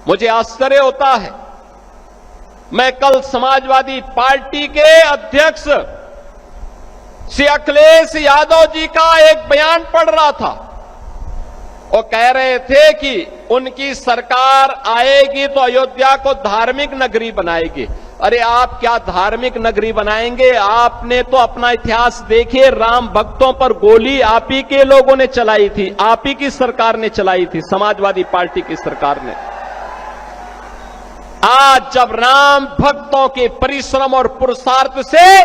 मुझे आश्चर्य होता है। मैं कल समाजवादी पार्टी के अध्यक्ष श्री अखिलेश यादव जी का एक बयान पढ़ रहा था। वो कह रहे थे कि उनकी सरकार आएगी तो अयोध्या को धार्मिक नगरी बनाएगी। अरे आप क्या धार्मिक नगरी बनाएंगे? आपने तो अपना इतिहास देखिए, राम भक्तों पर गोली आप ही के लोगों ने चलाई थी, आप ही की सरकार ने चलाई थी, समाजवादी पार्टी की सरकार ने। आज जब राम भक्तों के परिश्रम और पुरुषार्थ से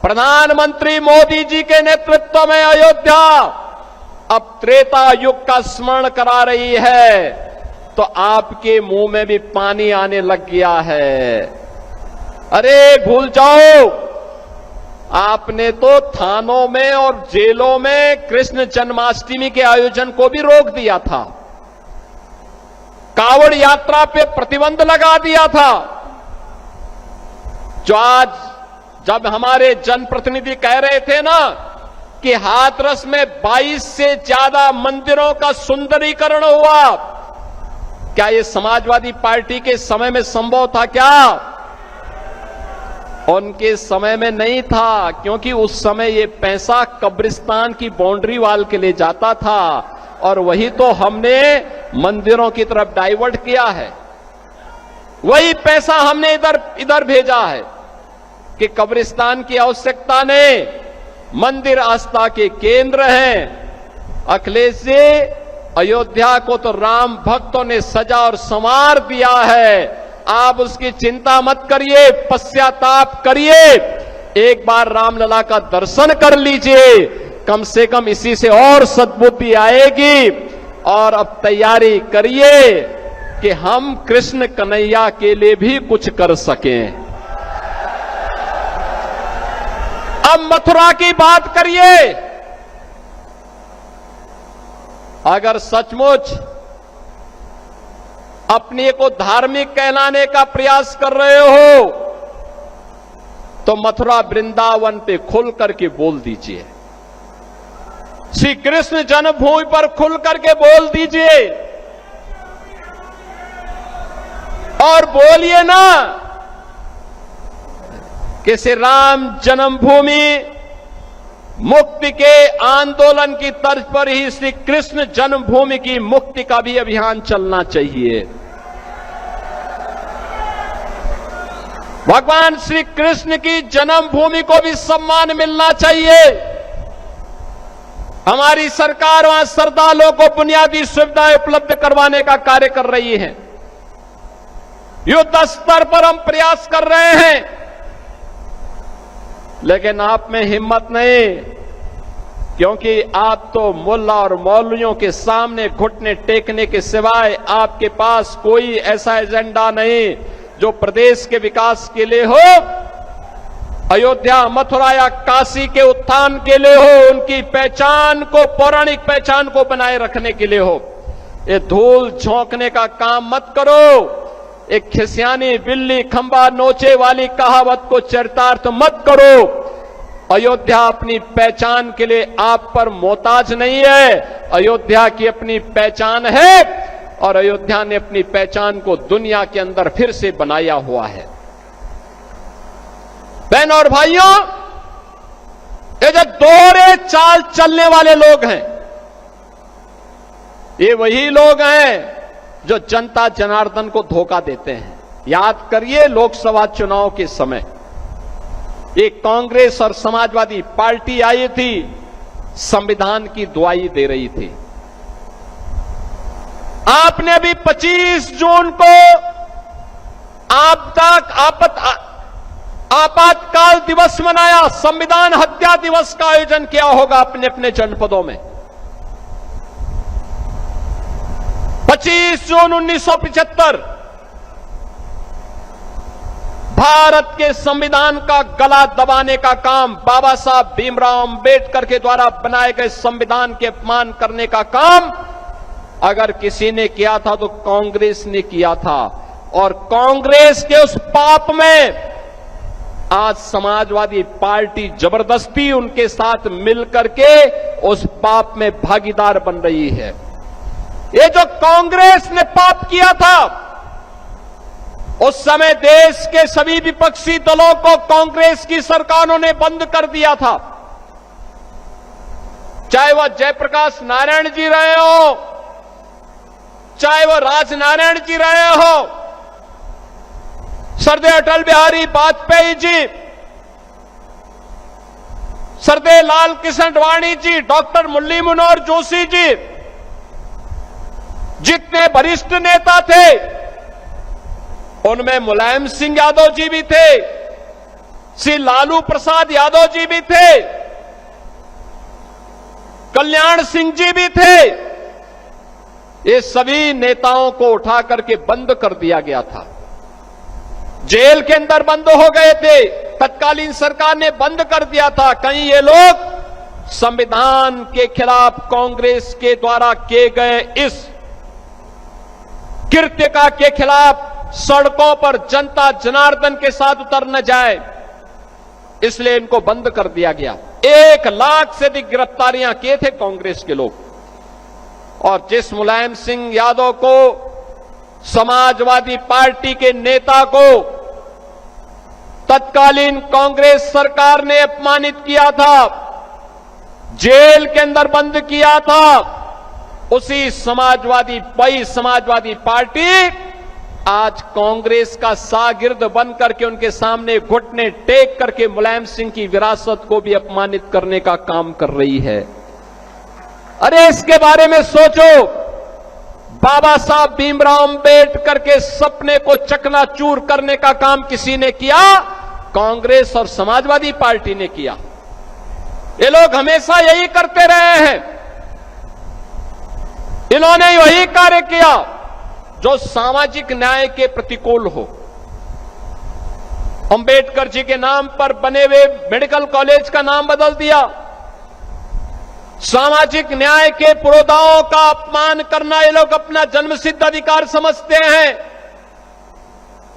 प्रधानमंत्री मोदी जी के नेतृत्व में अयोध्या अब त्रेता युग का स्मरण करा रही है, तो आपके मुंह में भी पानी आने लग गया है। अरे भूल जाओ, आपने तो थानों में और जेलों में कृष्ण जन्माष्टमी के आयोजन को भी रोक दिया था, कांवड़ यात्रा पे प्रतिबंध लगा दिया था। जो आज जब हमारे जनप्रतिनिधि कह रहे थे ना कि हाथरस में 22 से ज्यादा मंदिरों का सुंदरीकरण हुआ, क्या ये समाजवादी पार्टी के समय में संभव था? क्या उनके समय में नहीं था, क्योंकि उस समय ये पैसा कब्रिस्तान की बाउंड्री वाल के लिए जाता था और वही तो हमने मंदिरों की तरफ डाइवर्ट किया है। वही पैसा हमने इधर भेजा है कि कब्रिस्तान की आवश्यकता नहीं, मंदिर आस्था के केंद्र हैं। अखिलेश जी, अयोध्या को तो राम भक्तों ने सजा और संवार दिया है, आप उसकी चिंता मत करिए, पश्चाताप करिए, एक बार रामलला का दर्शन कर लीजिए, कम से कम इसी से और सद्बुद्धि आएगी। और अब तैयारी करिए कि हम कृष्ण कन्हैया के लिए भी कुछ कर सकें। अब मथुरा की बात करिए। अगर सचमुच अपने को धार्मिक कहलाने का प्रयास कर रहे हो तो मथुरा वृंदावन पे खुल करके बोल दीजिए, श्री कृष्ण जन्मभूमि पर खुल करके बोल दीजिए और बोलिए ना कि श्री राम जन्मभूमि मुक्ति के आंदोलन की तर्ज पर ही श्री कृष्ण जन्मभूमि की मुक्ति का भी अभियान चलना चाहिए। भगवान श्री कृष्ण की जन्मभूमि को भी सम्मान मिलना चाहिए। हमारी सरकार वहां श्रद्धालुओं को बुनियादी सुविधाएं उपलब्ध करवाने का कार्य कर रही है। युद्ध स्तर पर हम प्रयास कर रहे हैं, लेकिन आप में हिम्मत नहीं, क्योंकि आप तो मुल्ला और मौलवियों के सामने घुटने टेकने के सिवाय आपके पास कोई ऐसा एजेंडा नहीं जो प्रदेश के विकास के लिए हो, अयोध्या, मथुरा या काशी के उत्थान के लिए हो, उनकी पहचान को, पौराणिक पहचान को बनाए रखने के लिए हो। ये धूल झोंकने का काम मत करो। एक खिसियानी बिल्ली खंबा नोचे वाली कहावत को चरितार्थ मत करो। अयोध्या अपनी पहचान के लिए आप पर मोहताज नहीं है, अयोध्या की अपनी पहचान है और अयोध्या ने अपनी पहचान को दुनिया के अंदर फिर से बनाया हुआ है। बहन और भाइयों, ये जो दोहरे चाल चलने वाले लोग हैं, ये वही लोग हैं जो जनता जनार्दन को धोखा देते हैं। याद करिए, लोकसभा चुनाव के समय एक कांग्रेस और समाजवादी पार्टी आई थी, संविधान की दुआई दे रही थी। आपने भी 25 जून को आपातकाल दिवस मनाया, संविधान हत्या दिवस का आयोजन किया होगा अपने अपने जनपदों में। 25 जून 1975 भारत के संविधान का गला दबाने का काम, बाबा साहब भीमराव अंबेडकर के द्वारा बनाए गए संविधान के अपमान करने का काम अगर किसी ने किया था तो कांग्रेस ने किया था। और कांग्रेस के उस पाप में आज समाजवादी पार्टी जबरदस्ती उनके साथ मिलकर के उस पाप में भागीदार बन रही है। ये जो कांग्रेस ने पाप किया था, उस समय देश के सभी विपक्षी दलों को कांग्रेस की सरकारों ने बंद कर दिया था। चाहे वह जयप्रकाश नारायण जी रहे हो, चाहे वह राजनारायण जी रहे हो, सरदेव अटल बिहारी वाजपेयी जी, सरदेव लाल कृष्ण आडवाणी जी, डॉक्टर मुरली मनोहर जोशी जी, जितने वरिष्ठ नेता थे उनमें मुलायम सिंह यादव जी भी थे, श्री लालू प्रसाद यादव जी भी थे, कल्याण सिंह जी भी थे। ये सभी नेताओं को उठा करके बंद कर दिया गया था, जेल के अंदर बंद हो गए थे, तत्कालीन सरकार ने बंद कर दिया था। कहीं ये लोग संविधान के खिलाफ कांग्रेस के द्वारा किए गए इस कृत्य का के खिलाफ सड़कों पर जनता जनार्दन के साथ उतर न जाए, इसलिए इनको बंद कर दिया गया। 1 लाख से अधिक गिरफ्तारियां किए थे कांग्रेस के लोग। और जिस मुलायम सिंह यादव को, समाजवादी पार्टी के नेता को तत्कालीन कांग्रेस सरकार ने अपमानित किया था, जेल के अंदर बंद किया था, उसी समाजवादी पार्टी आज कांग्रेस का शागिर्द बन करके उनके सामने घुटने टेक करके मुलायम सिंह की विरासत को भी अपमानित करने का काम कर रही है। अरे इसके बारे में सोचो, बाबा साहब भीमराव अंबेडकर के सपने को चकनाचूर करने का काम किसी ने किया? कांग्रेस और समाजवादी पार्टी ने किया। ये लोग हमेशा यही करते रहे हैं, इन्होंने वही कार्य किया जो सामाजिक न्याय के प्रतिकूल हो। अंबेडकर जी के नाम पर बने हुए मेडिकल कॉलेज का नाम बदल दिया, सामाजिक न्याय के पुरोधाओं का अपमान करना ये लोग अपना जन्मसिद्ध अधिकार समझते हैं।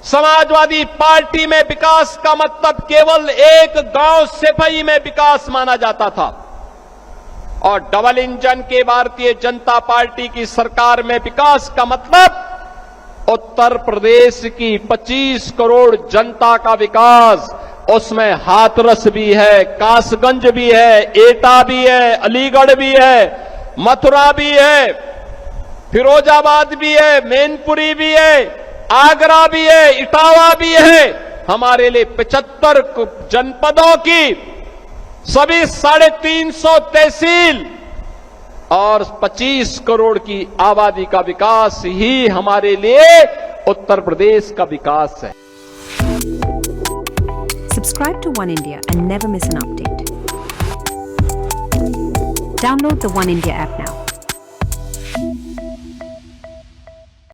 समाजवादी पार्टी में विकास का मतलब केवल एक गांव सिपाही में विकास माना जाता था, और डबल इंजन के भारतीय जनता पार्टी की सरकार में विकास का मतलब उत्तर प्रदेश की 25 करोड़ जनता का विकास, उसमें हाथरस भी है, कासगंज भी है, एटा भी है, अलीगढ़ भी है, मथुरा भी है, फिरोजाबाद भी है, मैनपुरी भी है, आगरा भी है, इटावा भी है। हमारे लिए 75 जनपदों की सभी 350 तहसील और 25 करोड़ की आबादी का विकास ही हमारे लिए उत्तर प्रदेश का विकास है। Subscribe to One India and never miss an update. Download the One India app now.